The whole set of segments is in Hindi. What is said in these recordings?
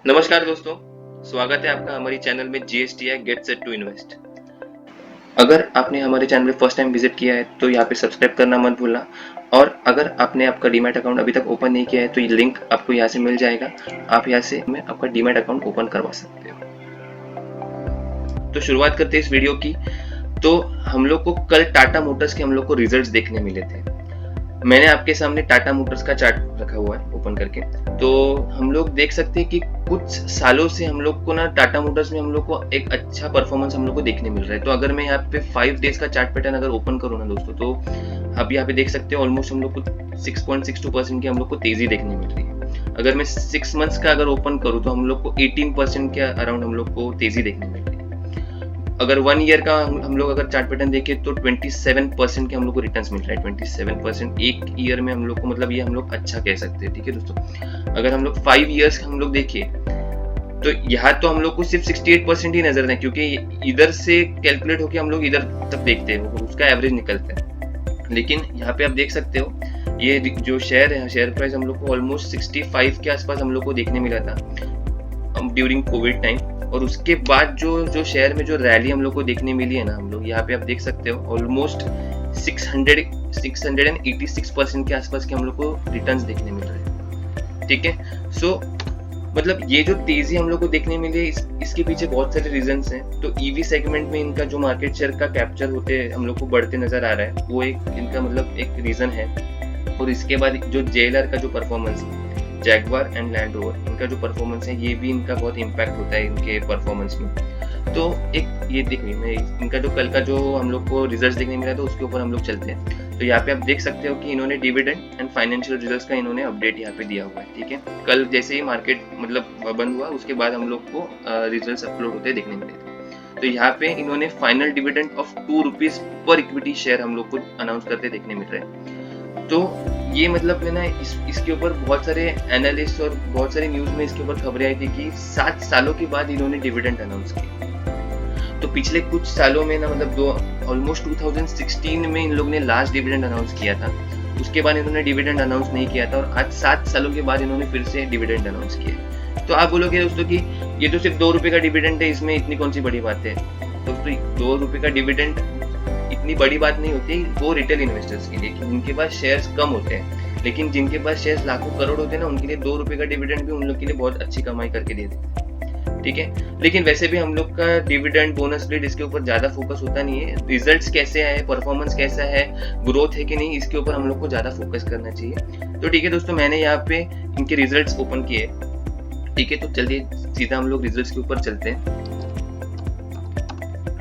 नमस्कार दोस्तों, स्वागत है आपका हमारी चैनल में जीएसटी है गेट सेट टू इन्वेस्ट। अगर आपने हमारे चैनल में फर्स्ट टाइम विजिट किया है तो यहाँ पे सब्सक्राइब करना मत भूलना। और अगर आपने आपका डीमैट अकाउंट अभी तक ओपन नहीं किया है तो ये लिंक आपको यहाँ से मिल जाएगा। आप यहाँ से में आपका डीमैट अकाउंट ओपन करवा सकते हो। तो शुरुआत करते हैं इस वीडियो की। तो हम लोग को कल टाटा मोटर्स के हम लोग को रिजल्ट्स देखने मिले थे। मैंने आपके सामने टाटा मोटर्स का चार्ट रखा हुआ है ओपन करके। तो हम लोग देख सकते हैं कि कुछ सालों से हम लोग को ना टाटा मोटर्स में हम लोग को एक अच्छा परफॉर्मेंस हम लोग को देखने मिल रहा है। तो अगर मैं यहाँ पे 5 डेज का चार्ट पैटर्न अगर ओपन करूँ ना दोस्तों, तो आप यहाँ पे देख सकते हो ऑलमोस्ट हम लोग को 6.62% की हम लोग को तेजी देखने मिल रही है। अगर मैं 6 मंथ्स का अगर ओपन करूँ तो हम लोग को 18% के अराउंड हम लोग को तेजी देखने मिल रही है। अगर 1 ईयर का हम लोग अगर चार्ट पैटर्न देखें तो 27% के हम लोग को रिटर्न्स मिल रहा है। 27% एक ईयर में हम लोग को, मतलब ये हम लोग अच्छा कह सकते हैं। ठीक है दोस्तों, अगर हम लोग 5 ईयर्स हम लोग देखें तो यहाँ तो हम लोग को सिर्फ 68% ही नजर है, क्योंकि इधर से कैलकुलेट होकर हम लोग इधर तक देखते हैं, उसका एवरेज निकलता है। लेकिन यहाँ पे आप देख सकते हो ये जो शेयर है, शेयर प्राइस हम लोग को ऑलमोस्ट 65 के आसपास हम लोग को देखने मिला था ड्यूरिंग कोविड टाइम। और उसके बाद जो शेयर में जो रैली हम लोग को देखने मिली है ना, हम लोग यहाँ पे आप देख सकते हो ऑलमोस्ट 686% के आसपास के हम लोग को रिटर्न्स देखने मिल रहे हैं। ठीक है, सो मतलब ये जो तेजी हम लोग को देखने मिली है, इसके पीछे बहुत सारे रीजंस हैं। तो ईवी सेगमेंट में इनका जो मार्केट शेयर का कैप्चर होते हम लोग को बढ़ते नजर आ रहा है, वो एक इनका मतलब एक रीजन है। और इसके बाद जो जेएलआर का जो परफॉर्मेंस है, जैगवार एंड लैंड रोवर, इनका जो परफॉर्मेंस है ये भी इनका बहुत इम्पैक्ट होता है इनके परफॉर्मेंस में। तो एक ये देखिए, मैं इनका जो कल का जो हम लोग को रिजल्ट्स देखने मिला था उसके ऊपर हम लोग चलते हैं। तो यहाँ पे आप देख सकते हो कि इन्होंने डिविडेंड एंड फाइनेंशियल रिजल्ट्स का इन्होंने अपडेट यहाँ पे दिया हुआ है। ठीक है, कल जैसे ही मार्केट मतलब बंद हुआ उसके बाद हम लोग को रिजल्ट्स अपलोड होते देखने मिले थे। तो यहाँ पे इन्होंने फाइनल डिविडेंड ऑफ ₹2 पर इक्विटी शेयर हम लोग को अनाउंस करते देखने मिल रहे हैं। तो ये मतलब है ना, इसके ऊपर बहुत सारे एनालिस्ट और बहुत सारे न्यूज में इसके ऊपर खबरें आई थी कि 7 सालों के बाद इन्होंने डिविडेंड अनाउंस किया। तो पिछले कुछ सालों में ना, मतलब ऑलमोस्ट 2016 में इन लोग ने लास्ट डिविडेंड अनाउंस किया था। उसके बाद इन्होंने डिविडेंड अनाउंस नहीं किया था और आज 7 सालों के बाद इन्होंने फिर से डिविडेंड अनाउंस किया। तो आप बोलोगे दोस्तों कि ये तो सिर्फ ₹2 का डिविडेंड है, इसमें इतनी कौन सी बड़ी बात है। दोस्तों ₹2 का डिविडेंड इतनी बड़ी बात नहीं होती वो रिटेल इन्वेस्टर्स के लिए, जिनके पास शेयर्स कम होते हैं। लेकिन जिनके पास शेयर्स लाखों करोड़ होते हैं ना, उनके लिए ₹2 का डिविडेंड भी उन लोग के लिए बहुत अच्छी कमाई करके दे देते हैं। ठीक है, लेकिन वैसे भी हम लोग का डिविडेंड बोनस स्प्लिट इसके ऊपर ज्यादा फोकस होता नहीं है। रिजल्ट्स कैसे आए, परफॉर्मेंस कैसा है, ग्रोथ है कि नहीं, इसके ऊपर हम लोग को ज्यादा फोकस करना चाहिए। तो ठीक है दोस्तों, मैंने यहाँ पे इनके रिजल्ट्स ओपन किए। ठीक है, तो चलिए सीधा हम लोग रिजल्ट्स के ऊपर चलते हैं।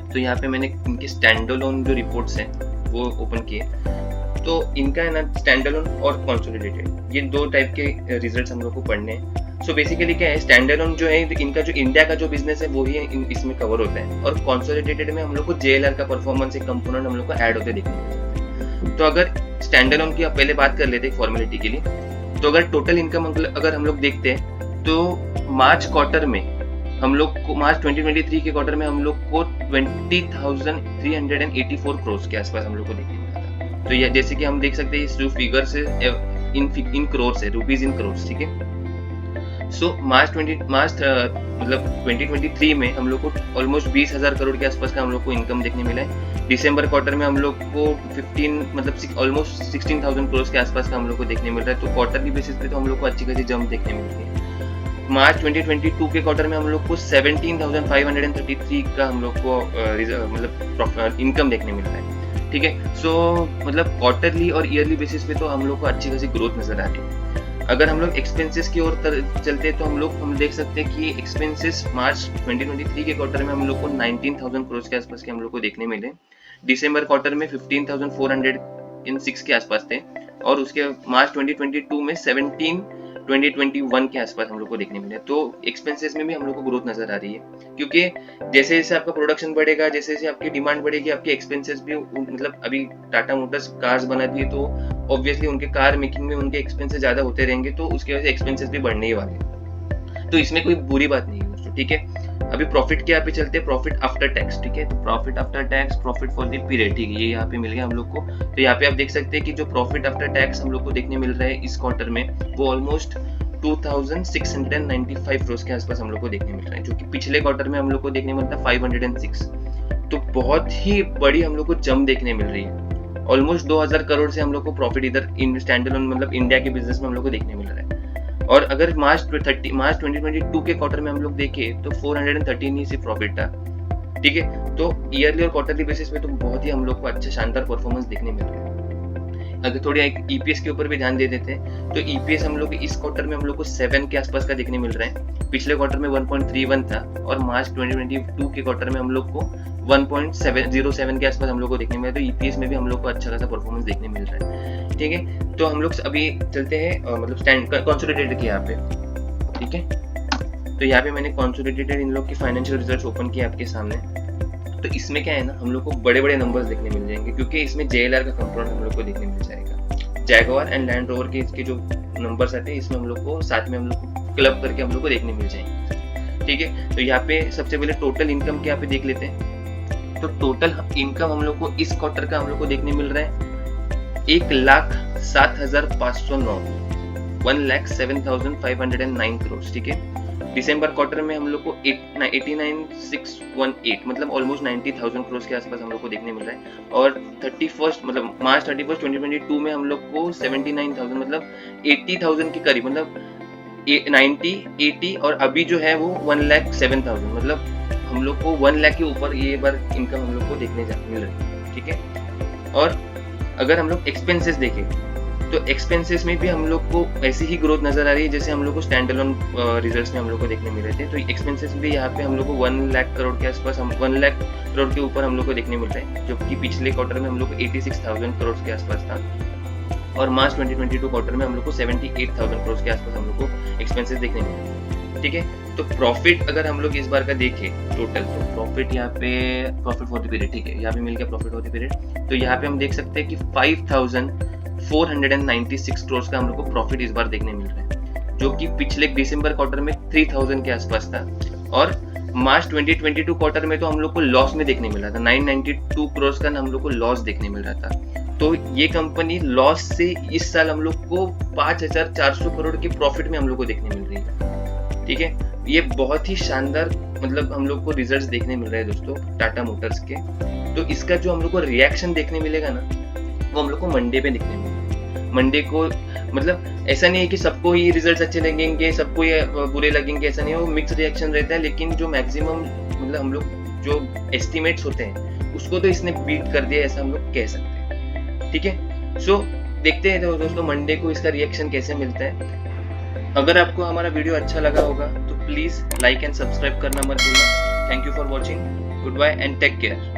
तो यहाँ पे मैंने इनके स्टैंडअलोन जो रिपोर्ट्स हैं वो ओपन किए। तो इनका है ना स्टैंडअलोन और कंसोलिडेटेड, ये दो टाइप के रिजल्ट्स हम लोग को पढ़ने हैं। सो बेसिकली क्या है, स्टैंडअलोन जो है इनका जो इंडिया का जो बिजनेस है वो ही इसमें कवर होता है, और कंसोलिडेटेड में हम लोग को जेएलआर का परफॉर्मेंस एक कंपोनेंट हम लोग को ऐड होते देखने को। तो अगर स्टैंडअलोन की पहले बात कर लेते हैं फॉर्मेलिटी के लिए, तो अगर टोटल इनकम अगर हम लोग देखते हैं तो मार्च क्वार्टर में हम लोग को, मार्च 2023 के क्वार्टर में हम लोग को 20,384 करोड़ के आसपास हम लोग को देखने मिला था। तो ये जैसे कि हम देख सकते हैं जो फिगर से इन करोड़ है, रुपीज इन करोड़। ठीक है, सो मार्च 2023 में हम लोग को ऑलमोस्ट 20,000 करोड़ के आसपास का हम लोग को इनकम देखने मिला है। दिसंबर क्वार्टर में हम लोग को 15 ऑलमोस्ट 16,000 करोड़ के आसपास का हम लोग को देखने मिल रहा है। तो क्वार्टरली बेसिस पे तो हम लोग को अच्छी खासी जंप देखने मिलती है। मार्च 2022 के क्वार्टर में हम लोग को 17,533 का हम लोग को मतलब इनकम देखने मिल रहा है। ठीक है, सो मतलब क्वार्टरली और ईयरली बेसिस पे तो हम लोग को अच्छी खासी ग्रोथ नजर आ रही है। अगर हम लोग एक्सपेंसेस की ओर चलते हैं तो हम देख सकते हैं कि एक्सपेंसेस मार्च 2023 के क्वार्टर में हम लोग को 19,000 करोड़ के आसपास के हम लोग को देखने मिले। दिसंबर क्वार्टर में 15,406 के आसपास थे, और उसके मार्च 2022 में 2021 के आसपास हम लोग को देखने मिले। तो एक्सपेंसेस में भी हम लोग को ग्रोथ नजर आ रही है, क्योंकि जैसे जैसे आपका प्रोडक्शन बढ़ेगा, जैसे जैसे आपकी डिमांड बढ़ेगी, आपके एक्सपेंसेस भी, मतलब अभी टाटा मोटर्स कार्स बनाती है तो ऑब्वियसली उनके कार मेकिंग में उनके एक्सपेंसेस ज्यादा होते रहेंगे, तो उसकी वजह से एक्सपेंसेस भी बढ़ने ही वाले हैं। तो इसमें कोई बुरी बात नहीं है दोस्तों। ठीक है, अभी प्रॉफिट के यहाँ पे चलते हैं, प्रॉफिट आफ्टर टैक्स। ठीक है, तो profit after tax, profit for the period, ठीक है, ये यहाँ पे मिल गया हम लोग को। तो यहाँ पे आप देख सकते हैं कि जो प्रॉफिट आफ्टर टैक्स हम लोग को देखने मिल रहा है इस क्वार्टर में, वो ऑलमोस्ट 2695 करोड़ के आसपास हम लोग को देखने मिल रहा है, जो कि पिछले क्वार्टर में हम लोग को देखने मिलता है 506। तो बहुत ही बड़ी हम लोग को जंप देखने मिल रही है। ऑलमोस्ट 2000 करोड़ से हम लोग को प्रॉफिट इधर इन स्टैंड अलोन मतलब इंडिया के बिजनेस में हम लोग को देखने मिल रहा है। और अगर मार्च 2022 के क्वार्टर में हम लोग देखें तो 413 ही सिर्फ प्रॉफिट था। ठीक है, तो ईयरली और क्वार्टरली बेसिस पे तो बहुत ही हम लोग को अच्छा शानदार परफॉर्मेंस देखने मिल रहा है। अगर थोड़ी ईपीएस के ऊपर भी ध्यान दे देते हैं तो ईपीएस हम लोग इस क्वार्टर में हम लोग को 7 के आसपास का देखने मिल रहा है। पिछले क्वार्टर में 1.31 था और मार्च 2022 के क्वार्टर में हम लोग को 1.07 के आसपास हम लोग को देखने मिला। तो ईपीएस में भी हम लोग को अच्छा खासा परफॉर्मेंस देखने मिल रहा है। ठीक है, तो हम लोग अभी चलते हैं मतलब स्टैंड कंसोलिडेटेड के यहाँ पे। ठीक है, तो यहाँ पे मैंने कंसोलिडेटेड इन लोग की फाइनेंशियल रिजल्ट्स ओपन किया आपके सामने। तो इसमें क्या है ना, हम लोग को बड़े बड़े नंबर्स देखने मिल जाएंगे क्योंकि इसमें JLR का कंपोनेंट हम लोग को देखने मिल जाएगा। जैगुआर एंड लैंड रोवर के इसके जो नंबर्स आते हैं इसमें हम लोग को साथ में हम लोग को क्लब करके हम लोग को देखने मिल जाएंगे। ठीक है, तो यहाँ पे सबसे पहले टोटल इनकम के यहाँ पे देख लेते हैं। तो टोटल इनकम हम लोग को इस क्वार्टर का हम लोग को देखने मिल रहा है 1,07,509 1,07,509 करोड़। ठीक है, दिसंबर क्वार्टर में हम लोग को 89,618 मतलब ऑलमोस्ट 90,000 करोड़ के आसपास हम लोग को देखने मिल रहा है। और 31 मतलब मार्च 31 2022 में हम लोग को 79,000 मतलब 80,000 के करीब मतलब 90 80 और अभी जो है वो 1,07,000 मतलब हम लोग को 1 लाख के ऊपर ये बार इनकम हम लोग को देखने मिल रही है। ठीक है, और अगर हम लोग एक्सपेंसेस देखें तो एक्सपेंसेस में भी हम लोग को ऐसी ही ग्रोथ नजर आ रही है जैसे हम लोग को स्टैंड अलोन रिजल्ट्स में हम लोग को देखने मिल रहे थे। तो एक्सपेंसेस भी यहाँ पे हम लोग को 1 लाख करोड़ के आसपास 1 लाख करोड़ के ऊपर हम लोग को देखने मिल रहा है, जो कि पिछले क्वार्टर में हम लोग को 86,000 करोड़ के आसपास था। और मार्च 2022 क्वार्टर में हम लोग को 78,000 करोड़ के आसपास हम लोग को एक्सपेंसेस देखने मिले। ठीक है, तो प्रॉफिट अगर हम लोग इस बार का देखें टोटल, तो प्रॉफिट यहाँ पे प्रॉफिट फॉर द पीरियड, ठीक है, यहाँ पे मिल गया प्रॉफिट फॉर द पीरियड। तो यहाँ पे हम देख सकते हैं कि 5,496 करोड़ का हम लोग को प्रॉफिट इस बार देखने मिल रहा है, जो कि पिछले दिसंबर क्वार्टर में 3,000 के आसपास था। और मार्च 2022 क्वार्टर में तो हम लोग को लॉस में देखने मिला था, 992 करोड़ का हम लोग को लॉस देखने मिल रहा था। तो ये कंपनी लॉस से इस साल हम लोग को 5,400 करोड़ के प्रॉफिट में हम लोग को देखने मिल रही है। ठीक है, ये बहुत ही शानदार मतलब हम लोग को रिजल्ट्स देखने मिल रहे हैं दोस्तों टाटा मोटर्स के। तो इसका जो हम लोग को रिएक्शन देखने मिलेगा ना, वो हम लोग को मंडे पे देखने मिलेगा। मंडे को मतलब ऐसा नहीं है कि सबको ही रिजल्ट्स अच्छे लगेंगे, सबको ये बुरे लगेंगे, ऐसा नहीं है, वो मिक्स रिएक्शन रहता है। लेकिन जो मैक्सिमम मतलब हम लोग जो एस्टिमेट्स होते हैं उसको तो इसने बीट कर दिया, ऐसा हम लोग कह सकते हैं। ठीक है, सो देखते हैं दोस्तों मंडे को इसका रिएक्शन कैसे मिलता है। अगर आपको हमारा वीडियो अच्छा लगा होगा तो प्लीज लाइक एंड सब्सक्राइब करना मत भूलना। Thank you for watching, goodbye and take care.